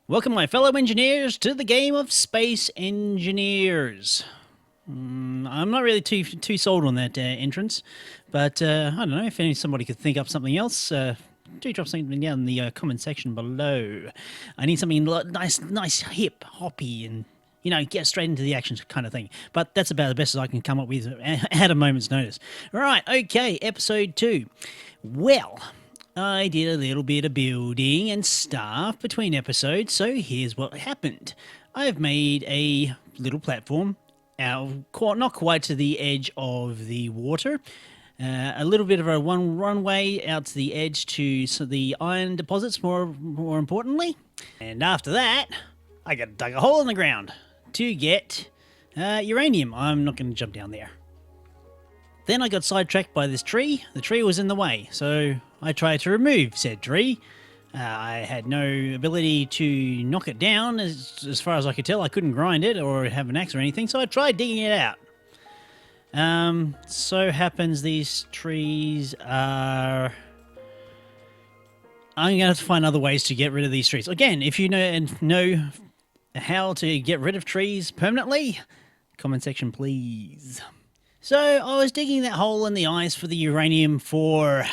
Welcome, my fellow engineers, to the game of Space Engineers. I'm not really too sold on that entrance, but I don't know if somebody could think up something else. Do drop something down in the comment section below. I need something nice, hip, hoppy, and get straight into the action kind of thing. But that's about the best as I can come up with at a moment's notice. Right, okay, episode 2. Well, I did a little bit of building and stuff between episodes, so here's what happened. I've made a little platform, not quite to the edge of the water, a little bit of a one runway out to the edge to the iron deposits, more importantly. And after that, I dug a hole in the ground to get uranium. I'm not going to jump down there. Then I got sidetracked by this tree. The tree was in the way, so I tried to remove said tree. I had no ability to knock it down, as far as I could tell. I couldn't grind it or have an axe or anything, so I tried digging it out. So happens these trees are... I'm going to have to find other ways to get rid of these trees. Again, if you know how to get rid of trees permanently, comment section please. So I was digging that hole in the ice for the uranium for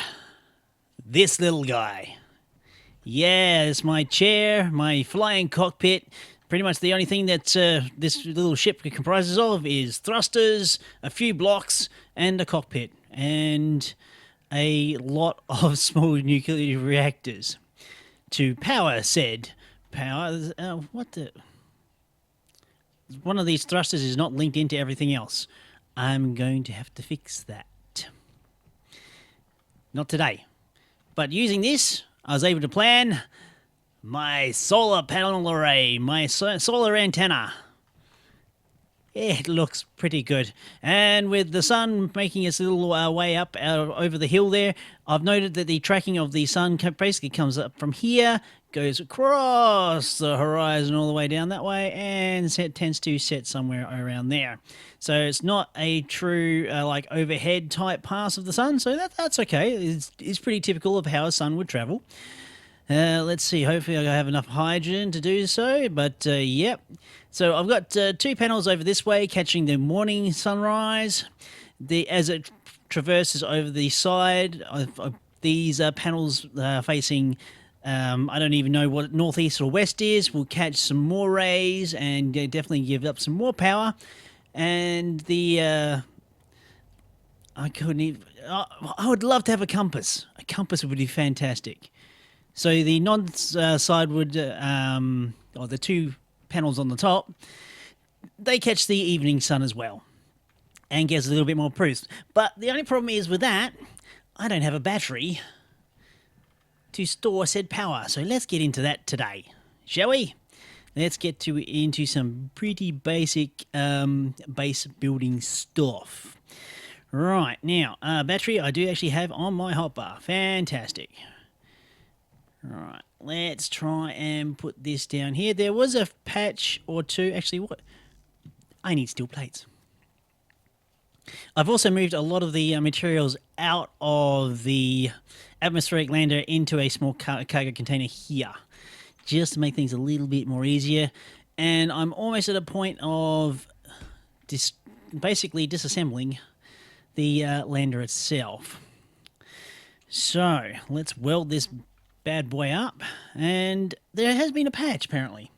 this little guy. Yeah, it's my chair, my flying cockpit. Pretty much the only thing that this little ship comprises of is thrusters, a few blocks, and a cockpit, and a lot of small nuclear reactors to power said power. What the? One of these thrusters is not linked into everything else. I'm going to have to fix that. Not today. But using this, I was able to plan my solar panel array, my solar antenna. It looks pretty good. And with the sun making its little way up over the hill there, I've noted that the tracking of the sun basically comes up from here, goes across the horizon all the way down that way, and tends to set somewhere around there. So it's not a true like overhead type pass of the sun, so that's okay. It's pretty typical of how a sun would travel. Let's see, hopefully I have enough hydrogen to do so, but yep. So I've got 2 panels over this way catching the morning sunrise. As it traverses over the side, these panels facing, I don't even know what northeast or west is, will catch some more rays and definitely give up some more power. And the... I couldn't even... I would love to have a compass. A compass would be fantastic. So the side would, or the 2 panels on the top, they catch the evening sun as well and gets a little bit more boost. But the only problem is with that, I don't have a battery to store said power. So let's get into that today, shall we? Let's get into some pretty basic base building stuff. Right, now, battery I do actually have on my hotbar. Fantastic. Right, let's try and put this down here. There was a patch or two. Actually, what? I need steel plates. I've also moved a lot of the materials out of the atmospheric lander into a small cargo container here, just to make things a little bit more easier. And I'm almost at a point of basically disassembling the lander itself. So let's weld this bad boy up, and there has been a patch apparently.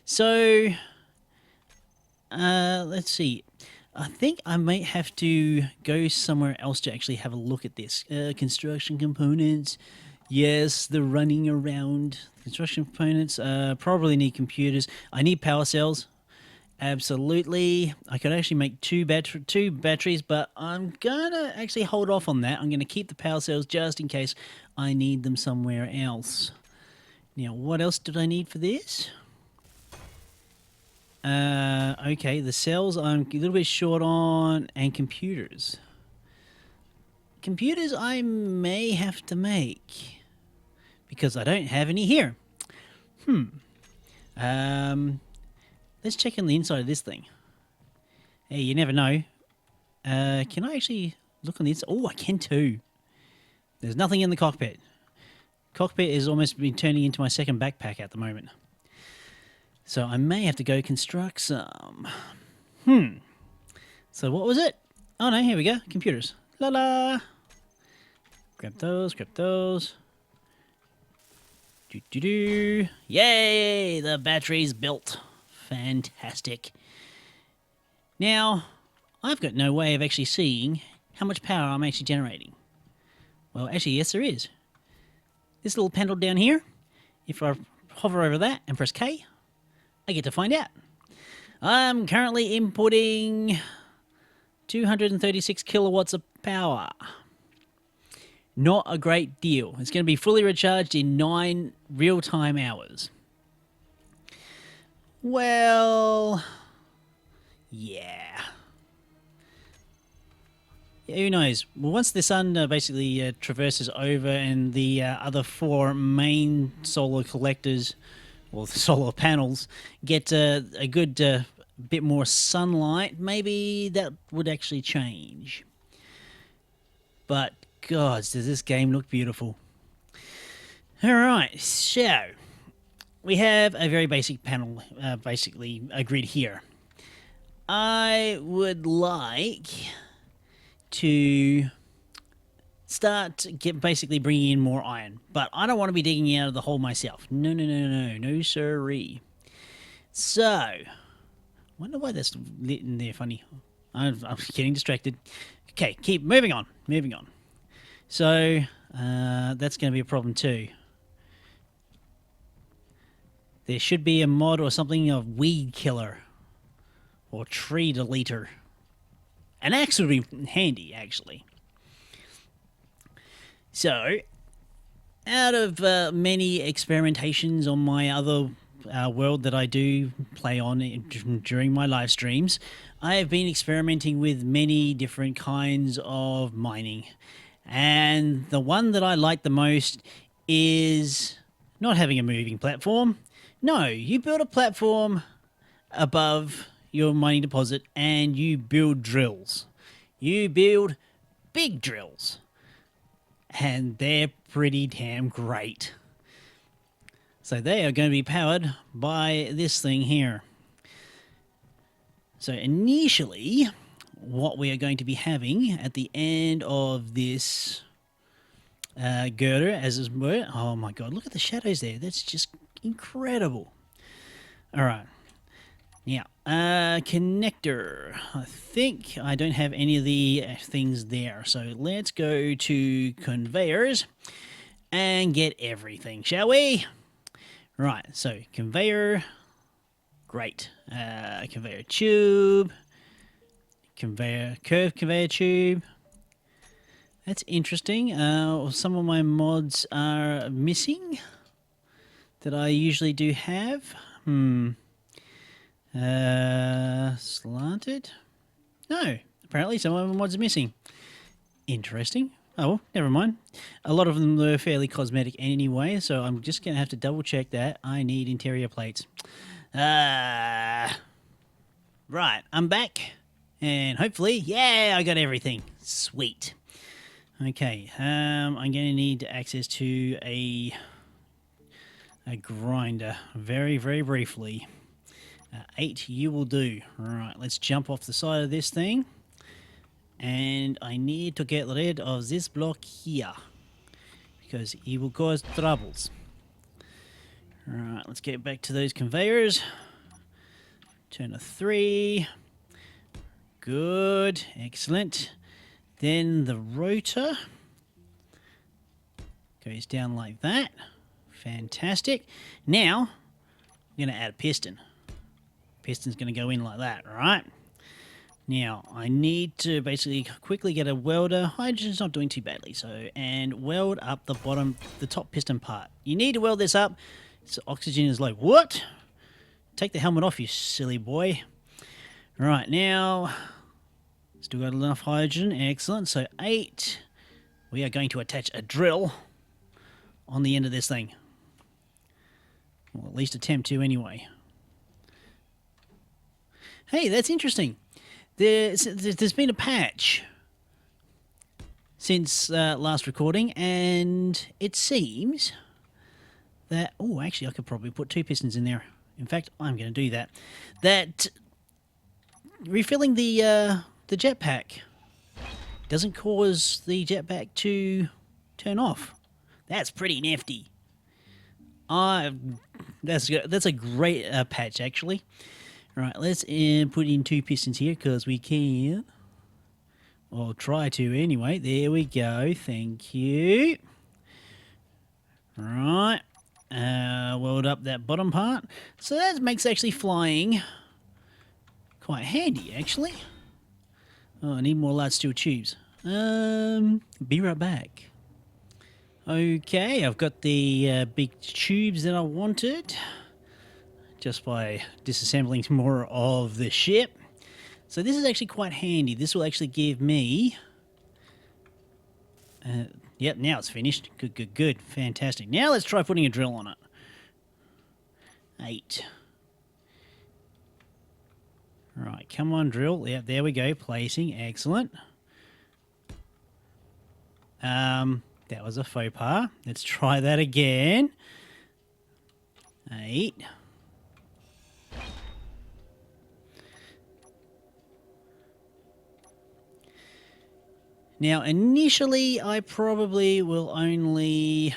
So let's see, I think I might have to go somewhere else to actually have a look at this. Construction components, yes, the running around construction components. Probably need computers. I need power cells, absolutely. I could actually make two batteries, but I'm gonna actually hold off on that. I'm gonna keep the power cells just in case I need them somewhere else. Now, what else did I need for this? Okay, the cells I'm a little bit short on, and computers. Computers I may have to make because I don't have any here. Let's check on the inside of this thing. Hey, you never know. Can I actually look on the inside? Oh, I can too. There's nothing in the cockpit. Cockpit is almost been turning into my second backpack at the moment. So I may have to go construct some. So what was it? Oh no, here we go. Computers. La la. Grab those, grab those. Do. Yay! The battery's built. Fantastic. Now, I've got no way of actually seeing how much power I'm actually generating. Well, actually, yes, there is. This little panel down here, if I hover over that and press K, I get to find out. I'm currently inputting 236 kilowatts of power. Not a great deal. It's going to be fully recharged in 9 real-time hours. Well, yeah. Who knows? Well, once the sun basically traverses over and the other 4 main solar collectors, or the solar panels, get a good bit more sunlight, maybe that would actually change. But, gods, does this game look beautiful. Alright, so we have a very basic panel, basically a grid here. I would like to start basically bringing in more iron, but I don't want to be digging out of the hole myself. No siree. So, I wonder why that's lit in there funny. I'm getting distracted. Okay, keep moving on. So, that's going to be a problem too. There should be a mod or something of weed killer or tree deleter. An axe would be handy, actually. So, out of many experimentations on my other world that I do play on during my live streams, I have been experimenting with many different kinds of mining. And the one that I like the most is not having a moving platform. No, you build a platform above your mining deposit and you build drills. You build big drills. And they're pretty damn great. So they are going to be powered by this thing here. So initially, what we are going to be having at the end of this girder, as it were. Oh my god, look at the shadows there. That's just incredible. All right. Now, connector. I think I don't have any of the things there. So let's go to conveyors and get everything, shall we? Right, so conveyor. Great. Conveyor tube. Curved conveyor tube. That's interesting. Some of my mods are missing that I usually do have. Slanted? No, apparently some of the mods are missing. Interesting. Oh, well, never mind. A lot of them were fairly cosmetic anyway, so I'm just going to have to double check that. I need interior plates. Right, I'm back. And hopefully, yeah, I got everything. Sweet. Okay, I'm going to need access to a grinder very, very briefly. 8 you will do. Right, let's jump off the side of this thing. And I need to get rid of this block here, because it will cause troubles. Alright, let's get back to those conveyors. Turn to 3. Good, excellent. Then the rotor goes down like that. Fantastic. Now, I'm going to add a piston. Piston's going to go in like that, right? Now, I need to basically quickly get a welder. Hydrogen's not doing too badly, and weld up the top piston part. You need to weld this up so oxygen is low. What? Take the helmet off, you silly boy. Right, now, still got enough hydrogen. Excellent. So 8. We are going to attach a drill on the end of this thing. Well, at least attempt to anyway. Hey, that's interesting. There's been a patch since last recording, and it seems that... Oh, actually, I could probably put 2 pistons in there. In fact, I'm going to do that. That refilling the jetpack doesn't cause the jetpack to turn off. That's pretty nifty. That's a great patch, actually. Right, let's put in 2 pistons here because we can. Or try to anyway. There we go. Thank you. Right. Weld up that bottom part. So that makes actually flying quite handy, actually. Oh, I need more large steel tubes. Be right back. Okay, I've got the big tubes that I wanted. Just by disassembling more of the ship. So this is actually quite handy. This will actually give me... yep, now it's finished. Good, good, good. Fantastic. Now let's try putting a drill on it. 8. Right, come on, drill. Yep, there we go. Placing. Excellent. That was a faux pas. Let's try that again. 8. Now, initially, I probably will only...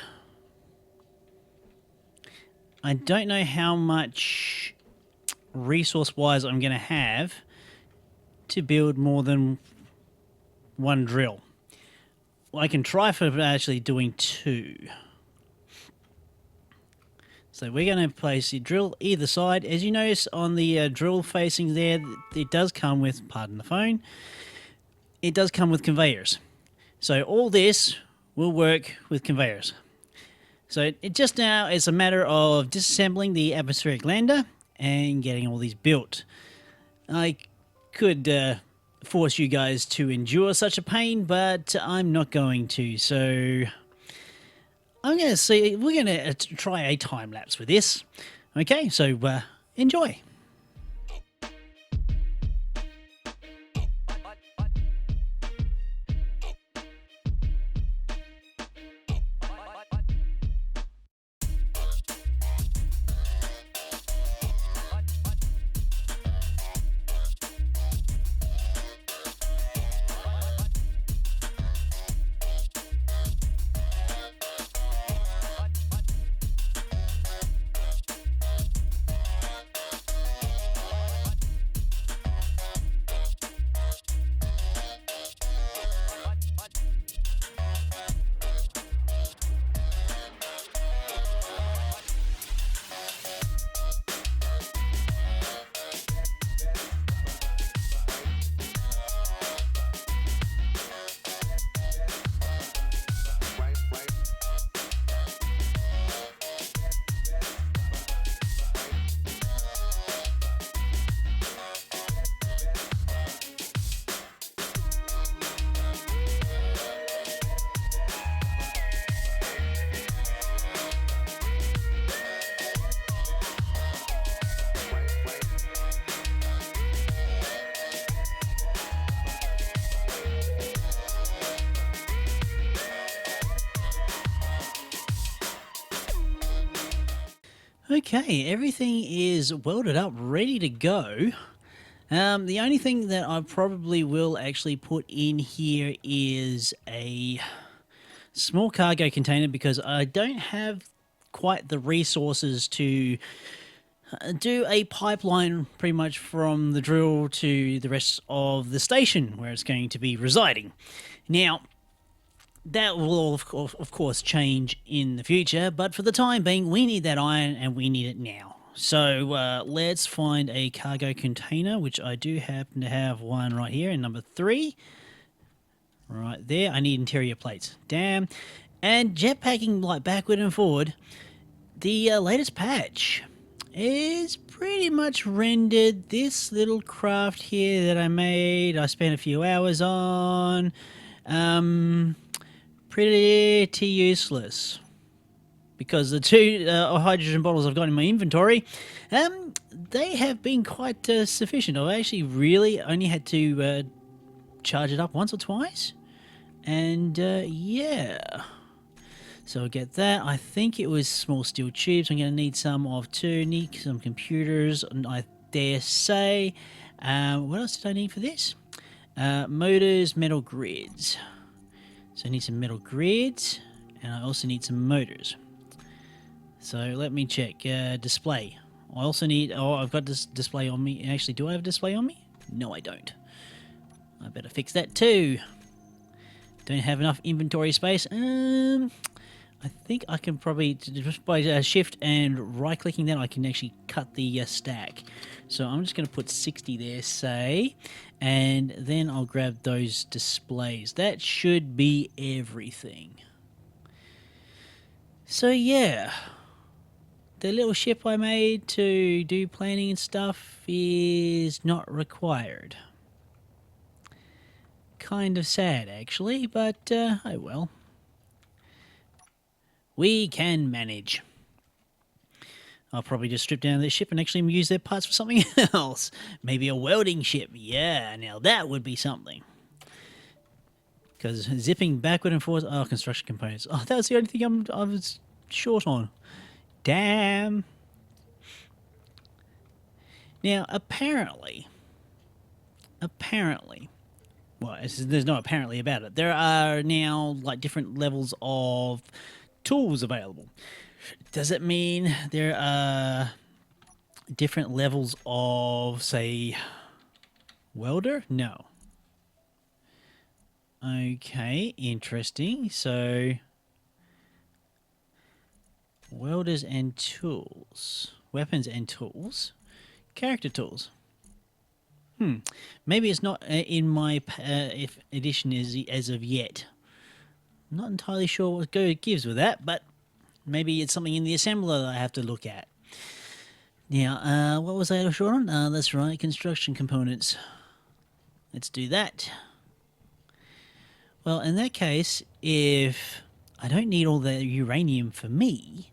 I don't know how much resource-wise I'm going to have to build more than 1 drill. Well, I can try for actually doing 2. So we're going to place the drill either side. As you notice on the drill facing there, it does come with, pardon the phone, it does come with conveyors. So all this will work with conveyors. So it just now is a matter of disassembling the atmospheric lander and getting all these built. I could force you guys to endure such a pain, but I'm not going to. So I'm going to see, we're going to try a time lapse with this. Okay, so enjoy. Okay, everything is welded up, ready to go. The only thing that I probably will actually put in here is a small cargo container because I don't have quite the resources to do a pipeline pretty much from the drill to the rest of the station where it's going to be residing. Now, that will, of course, change in the future, but for the time being, we need that iron and we need it now. So let's find a cargo container, which I do happen to have one right here in number 3. Right there. I need interior plates. Damn. And jetpacking like backward and forward, the latest patch is pretty much rendered this little craft here that I made. I spent a few hours on. Pretty useless because the 2 hydrogen bottles I've got in my inventory, they have been quite sufficient. I've actually really only had to charge it up once or twice, and yeah. So I'll get that. I think it was small steel tubes. I'm going to need some of too. Need some computers, I dare say. What else did I need for this? Motors, metal grids. So I need some metal grids, and I also need some motors. So let me check. Display. I also need... Oh, I've got this display on me. Actually, do I have a display on me? No, I don't. I better fix that too. Don't have enough inventory space. I think I can probably, just by shift and right clicking that, I can actually cut the stack. So I'm just going to put 60 there, say, and then I'll grab those displays. That should be everything. So yeah, the little ship I made to do planning and stuff is not required. Kind of sad, actually, but oh well. We can manage. I'll probably just strip down their ship and actually use their parts for something else. Maybe a welding ship. Yeah, now that would be something. Because zipping backward and forward... Oh, construction components. Oh, that was the only thing I was short on. Damn. Now, apparently... Well, there's no apparently about it. There are now, like, different levels of tools available. Does it mean there are different levels of, say, welder? No. Okay, interesting. So, welders and tools. Weapons and tools. Character tools. Maybe it's not in my edition as of yet. I'm not entirely sure what Go gives with that, but maybe it's something in the assembler that I have to look at. Now, what was I short on? That's right, construction components. Let's do that. Well, in that case, if I don't need all the uranium for me,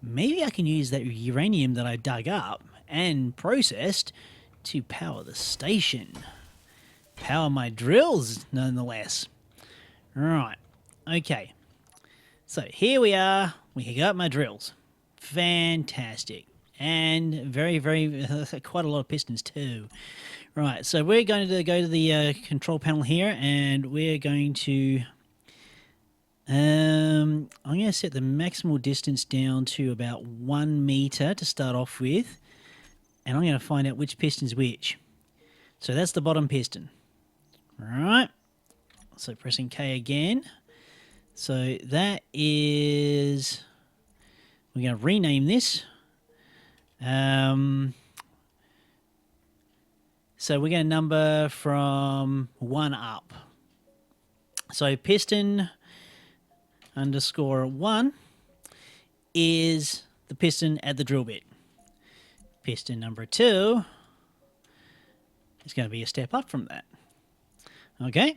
maybe I can use that uranium that I dug up and processed to power the station. Power my drills, nonetheless. Right. Okay. So here we are. We got my drills. Fantastic. And very, very, quite a lot of pistons too. Right, so we're going to go to the control panel here, and we're going to... I'm going to set the maximal distance down to about 1 meter to start off with. And I'm going to find out which piston's which. So that's the bottom piston. Alright. So pressing K again. So that is... We're going to rename this. So we're going to number from 1 up. So piston _1 is the piston at the drill bit. Piston number 2 is going to be a step up from that. Okay.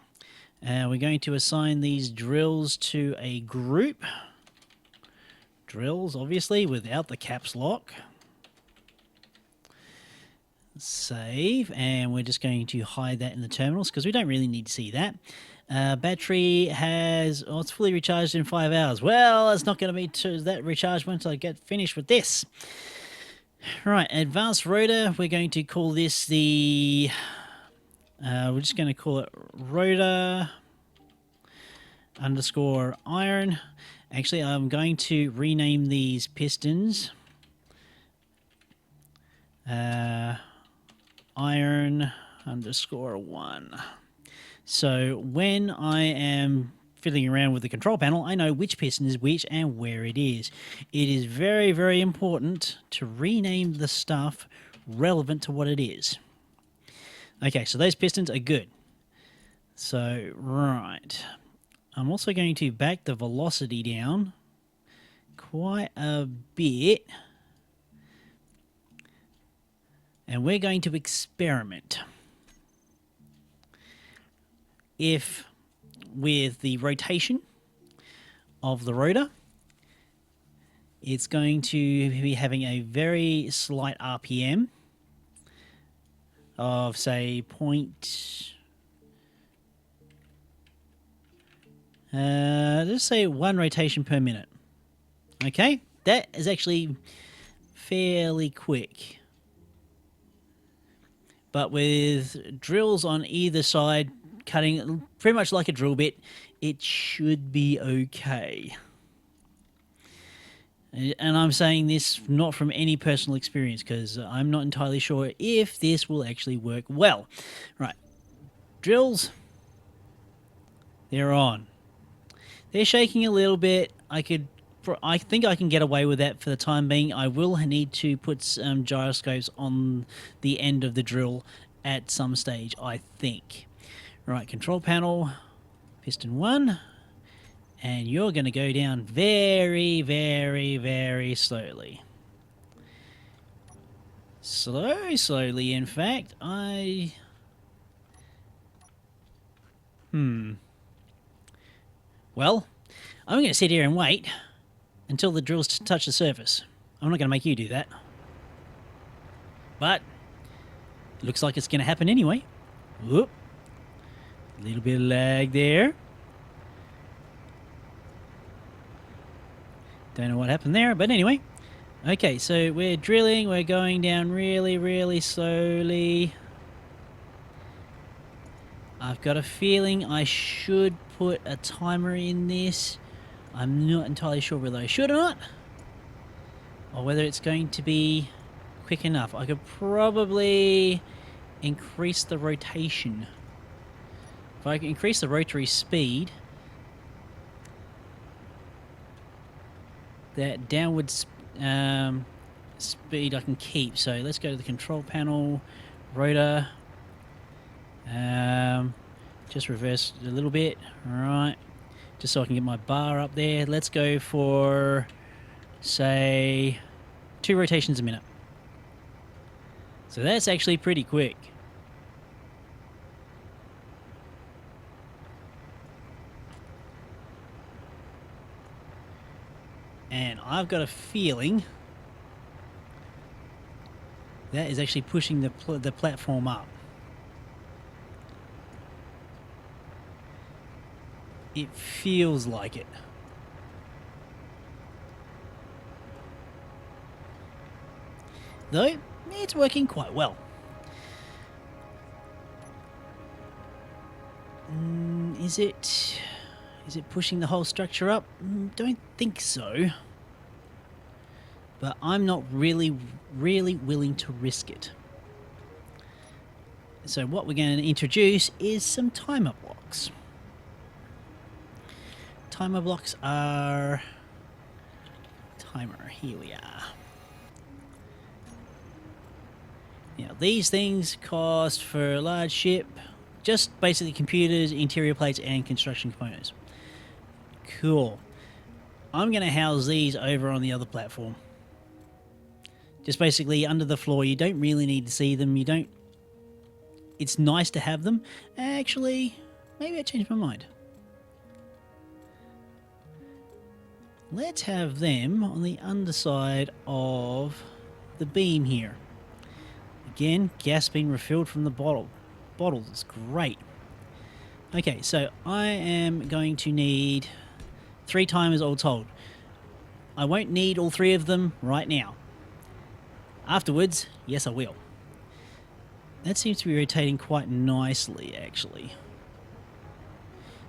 We're going to assign these drills to a group. Drills, obviously, without the caps lock. Save, and we're just going to hide that in the terminals because we don't really need to see that. Battery has... Oh, it's fully recharged in 5 hours. Well, it's not going to be that recharged once I get finished with this. Right, advanced rotor. We're going to call this the... we're just going to call it rotor _iron. Actually, I'm going to rename these pistons iron _1. So when I am fiddling around with the control panel, I know which piston is which and where it is. It is very, very important to rename the stuff relevant to what it is. Okay, so those pistons are good. So, right. I'm also going to back the velocity down quite a bit. And we're going to experiment. If with the rotation of the rotor, it's going to be having a very slight RPM of, say, let's say 1 rotation per minute. Okay, that is actually fairly quick. But with drills on either side, cutting pretty much like a drill bit, it should be okay. And I'm saying this not from any personal experience because I'm not entirely sure if this will actually work well. Right, drills, they're on. They're shaking a little bit. I think I can get away with that for the time being. I will need to put some gyroscopes on the end of the drill at some stage, I think. Right, control panel, piston 1. And you're going to go down very, very, very slowly. Slowly, in fact. Well, I'm going to sit here and wait until the drills touch the surface. I'm not going to make you do that. But it looks like it's going to happen anyway. Whoop. A little bit of lag there. Don't know what happened there, but anyway. Okay, so we're drilling. We're going down really, really slowly. I've got a feeling I should put a timer in this. I'm not entirely sure whether I should or not, or whether it's going to be quick enough. I could probably increase the rotation. If I can increase the rotary speed, that downward speed I can keep. So let's go to the control panel, rotor, just reverse it a little bit, alright, just so I can get my bar up there. Let's go for, say, 2 rotations a minute. So that's actually pretty quick. And I've got a feeling that is actually pushing the platform up. It feels like it. Though, it's working quite well. Is it pushing the whole structure up? Don't think so. But I'm not really willing to risk it. So what we're going to introduce is some timer blocks. Timer blocks are... Timer, here we are. Now these things cost for a large ship just basically computers, interior plates, and construction components. Cool. I'm going to house these over on the other platform. Just basically under the floor. You don't really need to see them. You don't... It's nice to have them. Actually, maybe I changed my mind. Let's have them on the underside of the beam here. Again, gas being refilled from the bottle. Bottles, great. Okay, so I am going to need 3 timers all told. I won't need all 3 of them right now. Afterwards, yes I will. That seems to be rotating quite nicely, actually.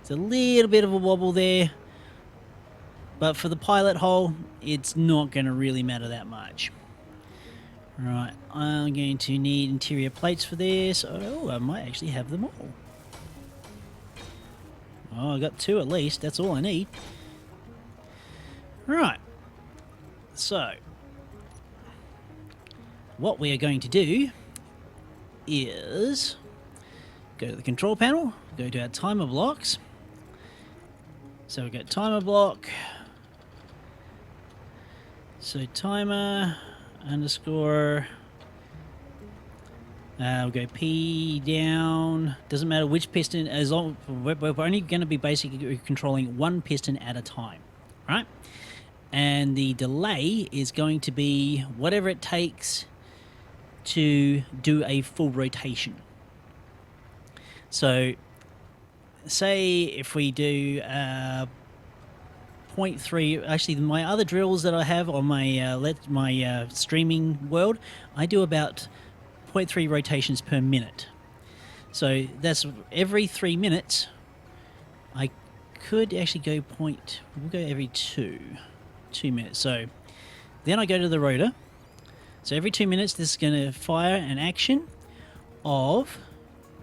It's a little bit of a wobble there, but for the pilot hole, it's not going to really matter that much. Right, I'm going to need interior plates for this. Oh, I might actually have them all. Oh, I got 2 at least. That's all I need. Right. So, what we are going to do is go to the control panel, go to our timer blocks. So we've got timer block. So timer underscore, we'll go P down, doesn't matter which piston, as long we're only going to be basically controlling 1 piston at a time, right? And the delay is going to be whatever it takes to do a full rotation. So say if we do 0.3. Actually, my other drills that I have on my streaming world, I do about 0.3 rotations per minute. So that's every 3 minutes. I could actually go we'll go every 2 minutes. So then I go to the rotor. So every 2 minutes, this is going to fire an action of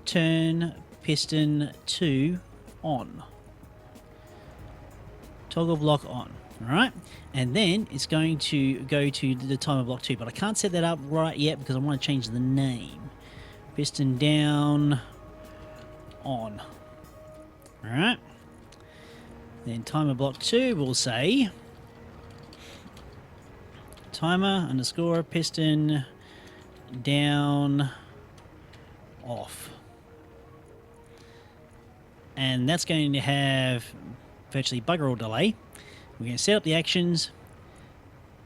turn piston 2 on. Toggle block on. All right. And then it's going to go to the timer block 2. But I can't set that up right yet because I want to change the name. Piston down on. All right. Then timer block 2 will say timer underscore piston down off. And that's going to have virtually bugger all delay. We're going to set up the actions.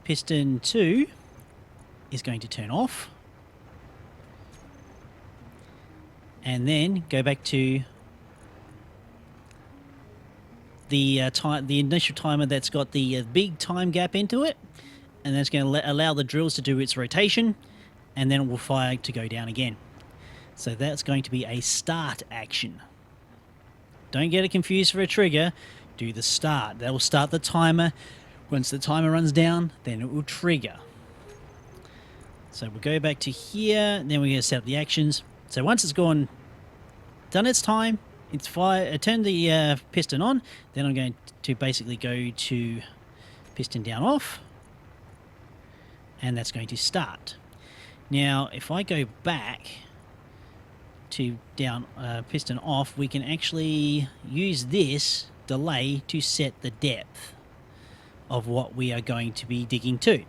Piston 2 is going to turn off. And then go back to the initial timer that's got the big time gap into it. And that's going to allow the drills to do its rotation. And then it will fire to go down again. So that's going to be a start action. Don't get it confused for a trigger. Do the start. That will start the timer. Once the timer runs down, then it will trigger. So we'll go back to here. Then we're going to set up the actions. So once it's done its time, it's turn the piston on. Then I'm going to basically go to piston down off. And that's going to start. Now, if I go back to down piston off, we can actually use this delay to set the depth of what we are going to be digging to.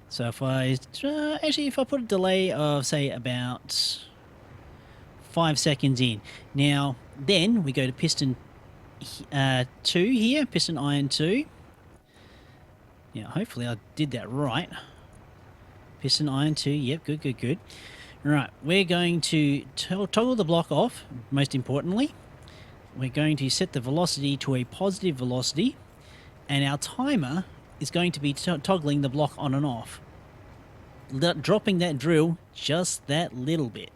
So if I if I put a delay of say about 5 seconds in, now then we go to piston 2 here, piston iron 2. Yeah, hopefully I did that right. Piston iron 2, yep, good. Right, we're going to toggle the block off, most importantly. We're going to set the velocity to a positive velocity, and our timer is going to be toggling the block on and off. Dropping that drill just that little bit.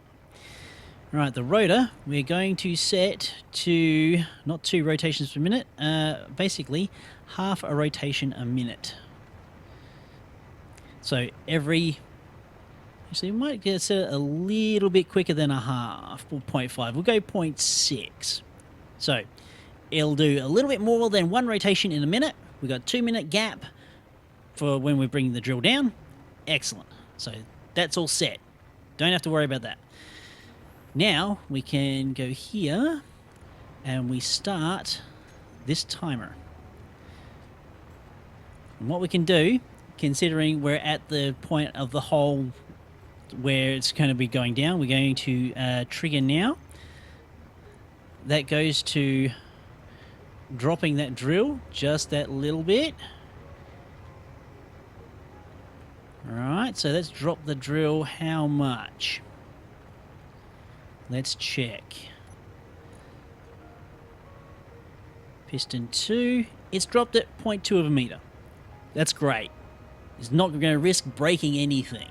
Right, the rotor, we're going to set to, not 2 rotations per minute, basically half a rotation a minute. So every... Actually, we might get set a little bit quicker than a half, or 0.5. We'll go 0.6. So it'll do a little bit more than 1 rotation in a minute. We've got 2 minute gap for when we're bringing the drill down. Excellent. So that's all set. Don't have to worry about that. Now we can go here and we start this timer. And what we can do, considering we're at the point of the hole where it's going to be going down, we're going to trigger now. That goes to dropping that drill just that little bit. Alright, so let's drop the drill how much? Let's check. Piston 2, it's dropped at 0.2 of a meter. That's great. It's not going to risk breaking anything.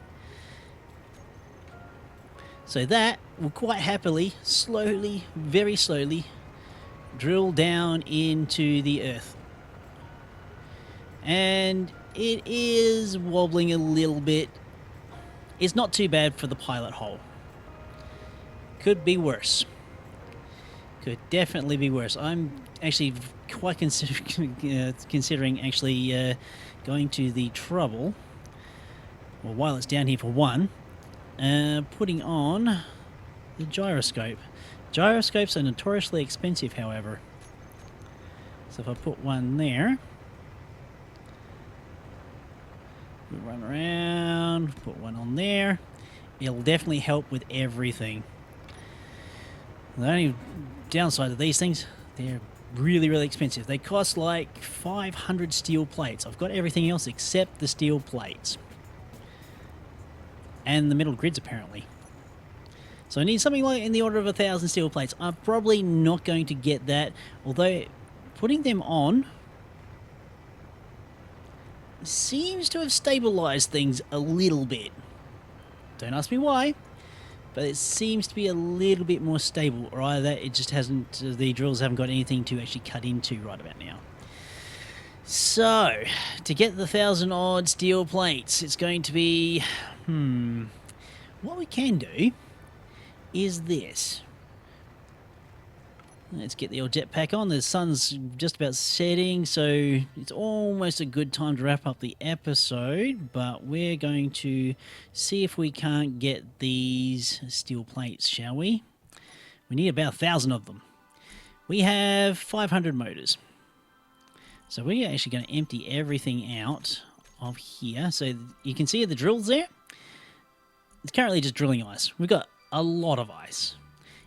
So that will quite happily, slowly, very slowly, drill down into the earth. And it is wobbling a little bit. It's not too bad for the pilot hole. Could be worse. Could definitely be worse. I'm actually quite considering actually going to the trouble, well, while it's down here for one, putting on the gyroscope. Gyroscopes are notoriously expensive, however. So if I put one there, we run around, put one on there, it'll definitely help with everything. The only downside of these things, they're really, really expensive. They cost like 500 steel plates. I've got everything else except the steel plates. And the metal grids, apparently. So I need something like in the order of 1,000 steel plates. I'm probably not going to get that, although putting them on seems to have stabilized things a little bit. Don't ask me why, but it seems to be a little bit more stable, or either it just hasn't, the drills haven't got anything to actually cut into right about now. So, to get the 1,000 odd steel plates, it's going to be, what we can do is this. Let's get the old jetpack on. The sun's just about setting, so it's almost a good time to wrap up the episode, but we're going to see if we can't get these steel plates, shall we? We need about 1,000 of them. We have 500 motors. So we're actually going to empty everything out of here. So you can see the drills there. It's currently just drilling ice. We've got a lot of ice.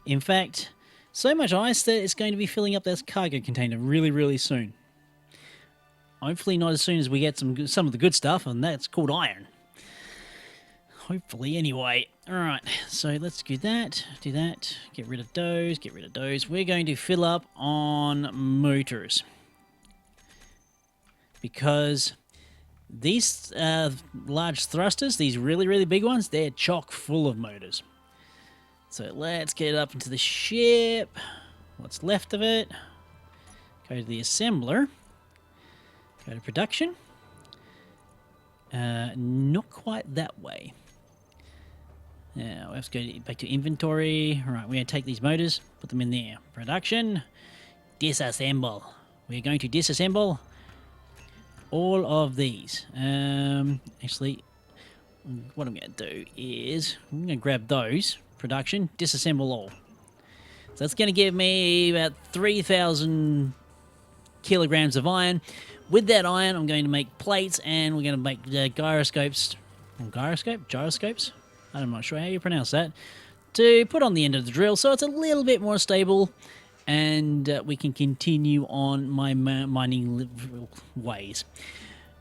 In fact, so much ice that it's going to be filling up this cargo container really, really soon. Hopefully not as soon as we get some of the good stuff, and that's called iron. Hopefully, anyway. Alright, so let's do that, get rid of those. We're going to fill up on motors. Because these large thrusters, these really, really big ones, they're chock full of motors. So let's get up into the ship. What's left of it? Go to the assembler. Go to production. Not quite that way. Now we have to go back to inventory. All right, we're going to take these motors, put them in there. Production. Disassemble. We're going to disassemble all of these. Actually, what I'm going to do is I'm going to grab those. Production, disassemble all. So that's going to give me about 3,000 kilograms of iron. With that iron, I'm going to make plates, and we're going to make gyroscopes. Gyroscopes? I'm not sure how you pronounce that. To put on the end of the drill, so it's a little bit more stable, and we can continue on my mining ways.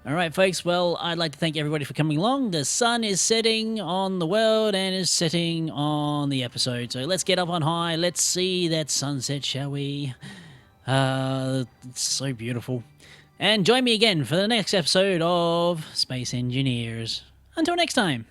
All right, folks, well, I'd like to thank everybody for coming along. The sun is setting on the world and is setting on the episode. So let's get up on high. Let's see that sunset, shall we? It's so beautiful. And join me again for the next episode of Space Engineers. Until next time.